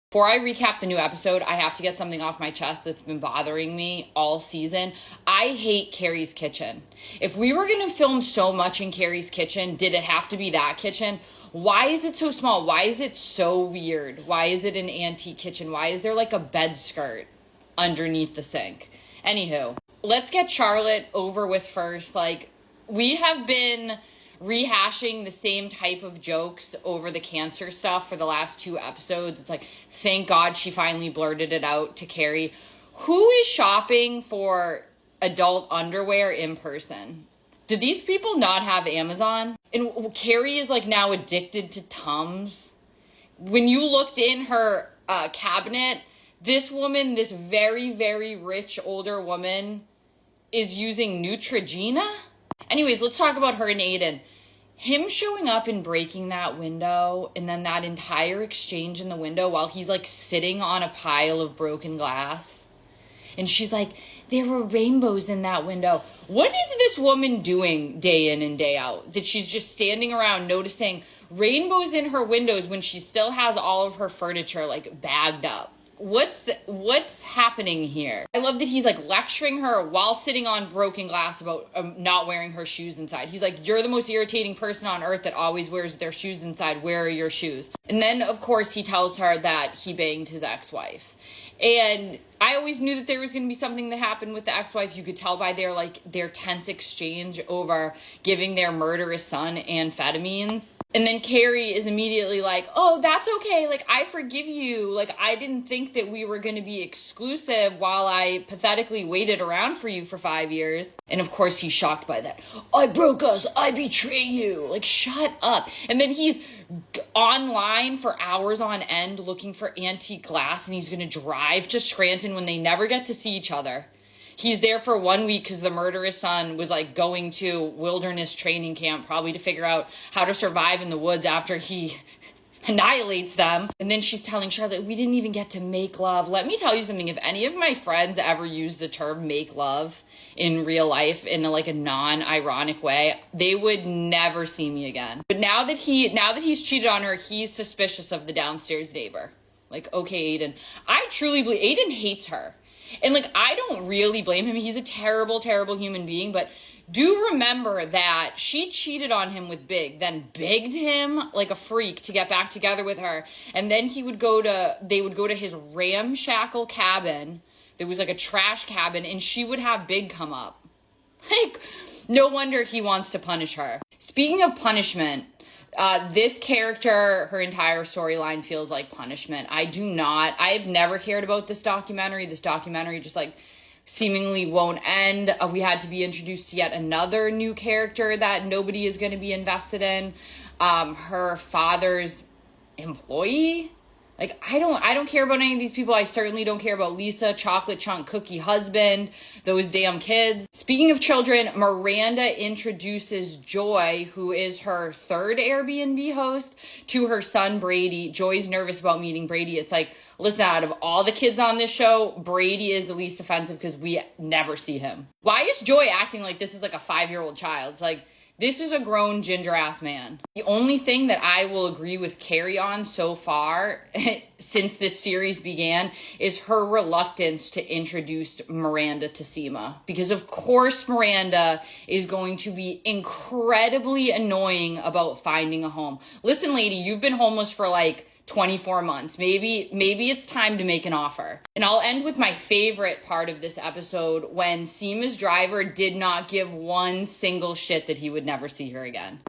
Before I recap the new episode, I have to get something off my chest that's been bothering me all season. I hate Carrie's kitchen. If we were going to film so much in Carrie's kitchen, did it have to be that kitchen? Why is it so small? Why is it so weird? Why is it an antique kitchen? Why is there like a bed skirt underneath the sink? Anywho, let's get Charlotte over with first. Like, we have been rehashing the same type of jokes over the cancer stuff for the last 2 episodes. It's like, thank God she finally blurted it out to Carrie. Who is shopping for adult underwear in person? Do these people not have Amazon? And Carrie is like now addicted to Tums. When you looked in her cabinet, this woman, this very, very rich older woman, is using Neutrogena? Anyways, let's talk about her and Aiden. Him showing up and breaking that window and then that entire exchange in the window while he's like sitting on a pile of broken glass. And she's like, there were rainbows in that window. What is this woman doing day in and day out? That she's just standing around noticing rainbows in her windows when she still has all of her furniture like bagged up. What's happening here? I love that he's like lecturing her while sitting on broken glass about not wearing her shoes inside. He's like, you're the most irritating person on earth that always wears their shoes inside. Where are your shoes? And then of course he tells her that he banged his ex-wife. And I always knew that there was going to be something that happened with the ex-wife. You could tell by their tense exchange over giving their murderous son amphetamines. And then Carrie is immediately like, oh, that's okay. Like, I forgive you. Like, I didn't think that we were going to be exclusive while I pathetically waited around for you for 5 years. And of course, he's shocked by that. I broke us. I betray you. Like, shut up. And then he's online for hours on end looking for antique glass, and he's going to drive to Scranton when they never get to see each other. He's there for 1 week because the murderous son was like going to wilderness training camp, probably to figure out how to survive in the woods after he annihilates them. And then she's telling Charlotte, we didn't even get to make love. Let me tell you something. If any of my friends ever use the term make love in real life in a non-ironic way, they would never see me again. But now that he's cheated on her, he's suspicious of the downstairs neighbor. Like, okay, Aiden. I truly believe Aiden hates her. And like, I don't really blame him. He's a terrible, terrible human being. But do remember that she cheated on him with Big, then begged him like a freak to get back together with her. And then they would go to his ramshackle cabin. There was like a trash cabin, and she would have Big come up. Like, no wonder he wants to punish her. Speaking of punishment, this character, her entire storyline feels like punishment. I've never cared about this documentary. This documentary just like seemingly won't end. We had to be introduced to yet another new character that nobody is going to be invested in. Her father's employee. Like, I don't care about any of these people. I certainly don't care about Lisa, chocolate chunk cookie husband, those damn kids. Speaking of children, Miranda introduces Joy, who is her 3rd Airbnb host, to her son Brady. Joy's nervous about meeting Brady. It's like, listen, out of all the kids on this show, Brady is the least offensive because we never see him. Why is Joy acting like this is like a 5-year-old child? It's like, this is a grown ginger-ass man. The only thing that I will agree with Carrie on so far, since this series began, is her reluctance to introduce Miranda to Seema. Because of course Miranda is going to be incredibly annoying about finding a home. Listen, lady, you've been homeless for like 24 months. Maybe it's time to make an offer. And I'll end with my favorite part of this episode, when Seema's driver did not give one single shit that he would never see her again.